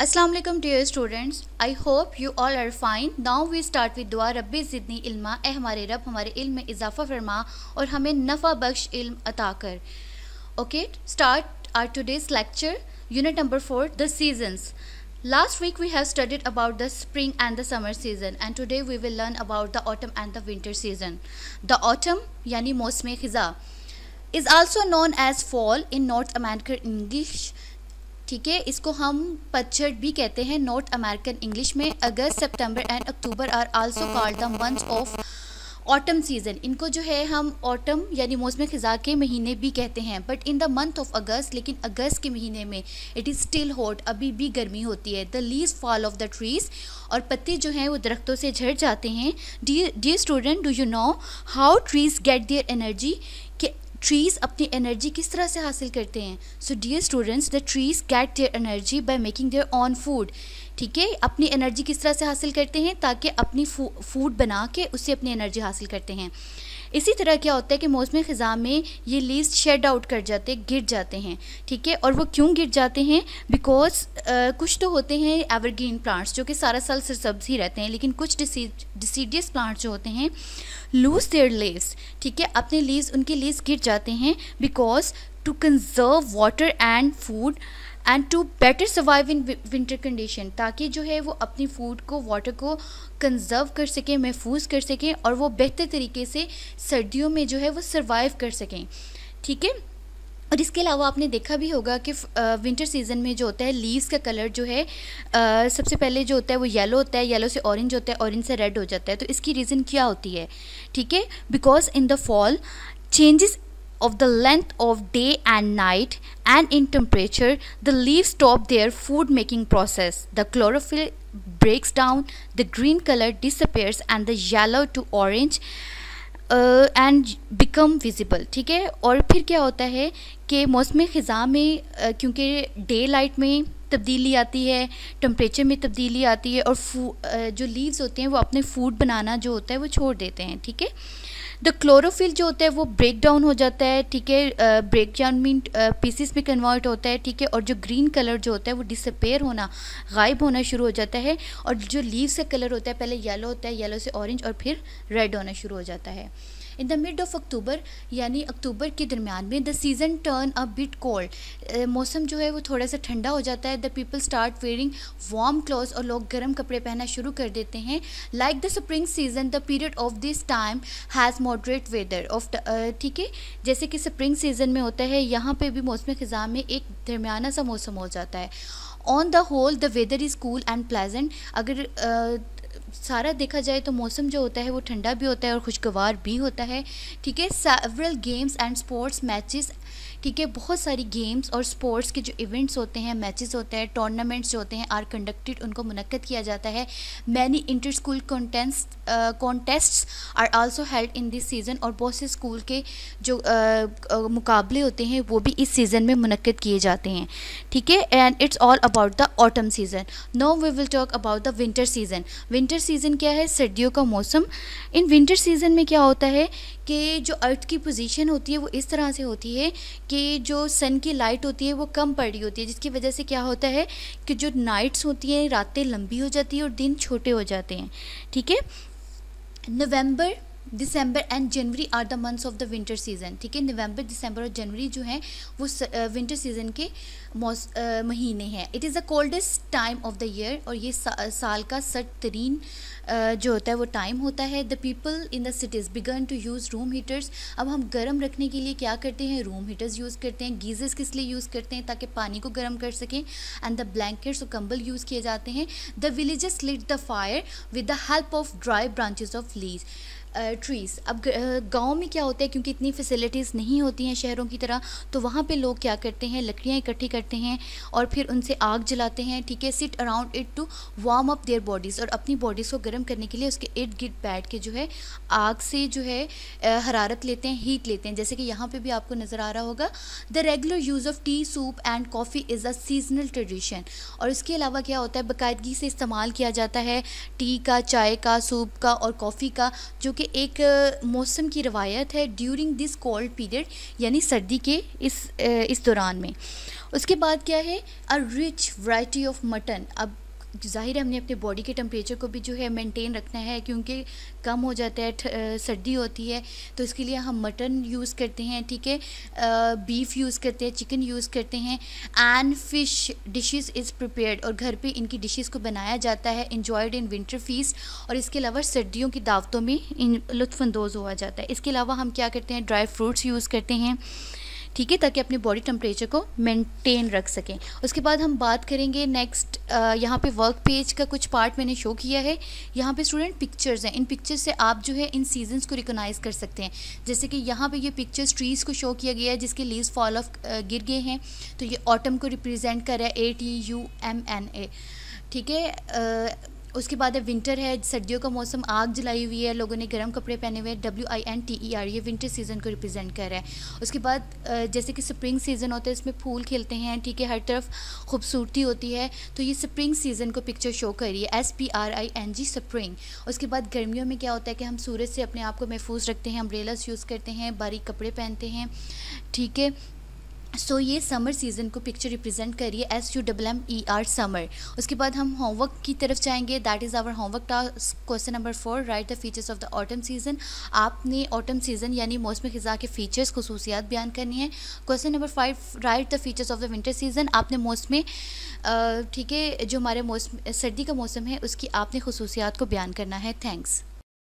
Assalamu alaikum dear students. I hope you all are fine. Now we start with दुआ रब्बी ज़िदनी इल्मा, ए हमारे रब हमारे इल्म में इजाफ़ा फरमा और हमें नफ़ा बख्श इल्म अता कर. Okay, start our today's lecture. Unit number 4, the seasons. Last week we have studied about the spring and the summer season, and today we will learn about the autumn and the winter season. The autumn यानी मौसम ख़िज़ा is also known as fall in North American English. ठीक है, इसको हम पतझड़ भी कहते हैं नॉर्थ अमेरिकन इंग्लिश में. August, September and October are also called the months of autumn season. इनको जो है हम ऑटम यानी मौसम ख़िज़ा के महीने भी कहते हैं. But in the month of अगस्त, लेकिन अगस्त के महीने में इट इज़ स्टिल हॉट, अभी भी गर्मी होती है. The leaves fall of the trees, और पत्ते जो हैं वो दरख्तों से झड़ जाते हैं. Dear student, do you know how trees get their energy? कि ट्रीज़ अपनी एनर्जी किस तरह से हासिल करते हैं? So dear students, the trees get their energy by making their own food. ठीक है, अपनी एनर्जी किस तरह से हासिल करते हैं? ताकि अपनी फूड बना के उससे अपनी एनर्जी हासिल करते हैं. इसी तरह क्या होता है कि मौसम ख़िज़ा में ये लीव्स शेड आउट कर जाते हैं, गिर जाते हैं. ठीक है, और वो क्यों गिर जाते हैं? बिकॉज कुछ तो होते हैं एवरग्रीन प्लांट्स जो कि सारा साल सरसब्ज़ ही रहते हैं, लेकिन कुछ डिसीडियस प्लांट्स जो होते हैं लूज देयर लीव्स. ठीक है, अपने लीव्स, उनके लीव्स गिर जाते हैं because to conserve water and food and to better survive in winter condition, ताकि जो है वो अपनी फूड को, वाटर को कंजर्व कर सकें, महफूज कर सकें, और वो बेहतर तरीके से सर्दियों में जो है वो सर्वाइव कर सकें. ठीक है, और इसके अलावा आपने देखा भी होगा कि विंटर सीज़न में जो होता है लीव्स का कलर जो है सबसे पहले जो होता है वो येलो होता है, येलो से ऑरेंज होता है, ऑरेंज से रेड हो जाता है. तो इसकी रीज़न क्या होती है? ठीक है, because in the fall changes of the length of day and night and in temperature, the leaves stop their food making process. The chlorophyll breaks down, the green color disappears and the yellow to orange and become visible. ठीक है, और फिर क्या होता है कि मौसम ख़िज़ा में क्योंकि डे लाइट में तब्दीली आती है, टम्परेचर में तब्दीली आती है, और जो लीव्स होते हैं वो अपने फूड बनाना जो होता है वो छोड़ देते हैं. ठीक है, द क्लोरोफिल जो होता है वो ब्रेक डाउन हो जाता है. ठीक है, ब्रेक डाउन मीन पीसीस में कन्वर्ट होता है. ठीक है, और जो ग्रीन कलर जो होता है वो डिसअपेयर होना, गायब होना शुरू हो जाता है. और जो लीव्स का कलर होता है पहले येलो होता है, येलो से ऑरेंज और फिर रेड होना शुरू हो जाता है. In the mid of October यानी अक्टूबर के दरमियान में the season turn a bit cold, मौसम जो है वो थोड़ा सा ठंडा हो जाता है. The people start wearing warm clothes, और लोग गर्म कपड़े पहनना शुरू कर देते हैं. Like the spring season, the period of this time has moderate weather of. ठीक है, जैसे कि स्प्रिंग सीजन में होता है, यहाँ पे भी मौसम ख़िज़ा में एक दरमियाना सा मौसम हो जाता है. On the whole the weather is cool and pleasant. अगर सारा देखा जाए तो मौसम जो होता है वो ठंडा भी होता है और खुशगवार भी होता है. ठीक है, several games and sports matches. ठीक है, बहुत सारी गेम्स और स्पोर्ट्स के जो इवेंट्स होते हैं, मैचेस होते हैं, टूर्नामेंट्स जो होते हैं आर कंडक्टेड, उनको मुनक्कद किया जाता है. Many inter school contests are also held in this season, और बहुत से स्कूल के जो मुकाबले होते हैं वो भी इस सीज़न में मुनक्कद किए जाते हैं. ठीक है, and it's all about the autumn season. Now we will talk about the winter season. Winter season क्या है? सर्दियों का मौसम. इन विंटर सीज़न में क्या होता है कि जो अर्थ की पोजीशन होती है वो इस तरह से होती है कि जो सन की लाइट होती है वो कम पड़ रही होती है, जिसकी वजह से क्या होता है कि जो नाइट्स होती हैं, रातें लंबी हो जाती हैं और दिन छोटे हो जाते हैं. ठीक है, November, December and January are the months of the winter season. ठीक है, नवंबर, दिसंबर और जनवरी जो हैं वो विंटर सीज़न के महीने हैं. It is the coldest time of the year, और ये साल का सर्द तरीन जो होता है वो टाइम होता है. The people in the cities begin to use room heaters. अब हम गर्म रखने के लिए क्या करते हैं? रूम हीटर्स यूज़ करते हैं. गीज़र्स किस लिए यूज़ करते हैं? ताकि पानी को गर्म कर सकें. एंड द ब्लैंकेट्स और कंबल यूज़ किए जाते हैं. The villages lit the fire with the help of dry branches of leaves trees. अब गाँव में क्या होता है, क्योंकि इतनी फैसिलिटीज़ नहीं होती हैं शहरों की तरह, तो वहाँ पे लोग क्या करते हैं, लकड़ियाँ इकट्ठी करते हैं और फिर उनसे आग जलाते हैं. ठीक है, sit around it to warm up their bodies, और अपनी बॉडीज़ को गर्म करने के लिए उसके इर्द गिर्द बैठ के जो है आग से जो है हरारत लेते हैं, हीट लेते हैं. जैसे कि यहाँ पर भी आपको नज़र आ रहा होगा. The regular use of T, soup and coffee is a seasonal tradition. और इसके अलावा क्या होता है, बाकायदगी से इस्तेमाल किया जाता है टी का, चाय का, सूप का और कॉफ़ी का, जो कि एक मौसम की रवायत है ड्यूरिंग दिस कोल्ड पीरियड, यानी सर्दी के इस दौरान में. उसके बाद क्या है, a rich variety of mutton. अब ज़ाहिर है हमने अपने बॉडी के टेम्परेचर को भी जो है मेंटेन रखना है, क्योंकि कम हो जाता है, सर्दी होती है, तो इसके लिए हम मटन यूज़ करते हैं, ठीक है, बीफ यूज़ करते हैं, चिकन यूज़ करते हैं, and fish dishes is prepared, और घर पे इनकी डिशेस को बनाया जाता है, इंजॉयड इन विंटर फीस्ट, और इसके अलावा सर्दियों की दावतों में इन लुत्फ़अंदोज़ हुआ जाता है। इसके अलावा हम क्या करते हैं, ड्राई फ्रूट्स यूज़ करते हैं, ठीक है, ताकि अपनी बॉडी टेम्परेचर को मेंटेन रख सकें। उसके बाद हम बात करेंगे नेक्स्ट, यहाँ पे वर्क पेज का कुछ पार्ट मैंने शो किया है। यहाँ पे स्टूडेंट पिक्चर्स हैं, इन पिक्चर्स से आप जो है इन सीजन्स को रिकॉग्नाइज कर सकते हैं। जैसे कि यहाँ पे ये पिक्चर्स ट्रीज़ को शो किया गया है जिसके लीव्स फॉल ऑफ गिर गए हैं, तो ये ऑटम को रिप्रेजेंट कर रहा है, ATUMNA, ठीक है। उसके बाद है विंटर है, सर्दियों का मौसम, आग जलाई हुई है, लोगों ने गर्म कपड़े पहने हुए हैं, WINTER, ये विंटर सीज़न को रिप्रेजेंट कर रहा है। उसके बाद जैसे कि स्प्रिंग सीज़न होता है, इसमें फूल खिलते हैं, ठीक है, हर तरफ खूबसूरती होती है, तो ये स्प्रिंग सीज़न को पिक्चर शो कर रही है, SPRING, स्प्रिंग। उसके बाद गर्मियों में क्या होता है कि हम सूरज से अपने आप को महफूज रखते हैं, अम्ब्रेलास यूज़ करते हैं, बारीक कपड़े पहनते हैं, ठीक है। सो ये समर सीज़न को पिक्चर रिप्रेजेंट करिए, SUMMER, समर। उसके बाद हम होमवर्क की तरफ जाएंगे, that is our homework task. Question number 4, write the features of the autumn season. आपने ऑटम सीज़न यानी मौसम ख़ज़ा के फ़ीचर्स, खसूसियात बयान करनी है। Question number 5, write the features of the winter season. आपने मौसम, ठीक है, जो हमारे मौसम सर्दी का मौसम है उसकी आपने खसूसियात को बयान करना है। थैंक्स।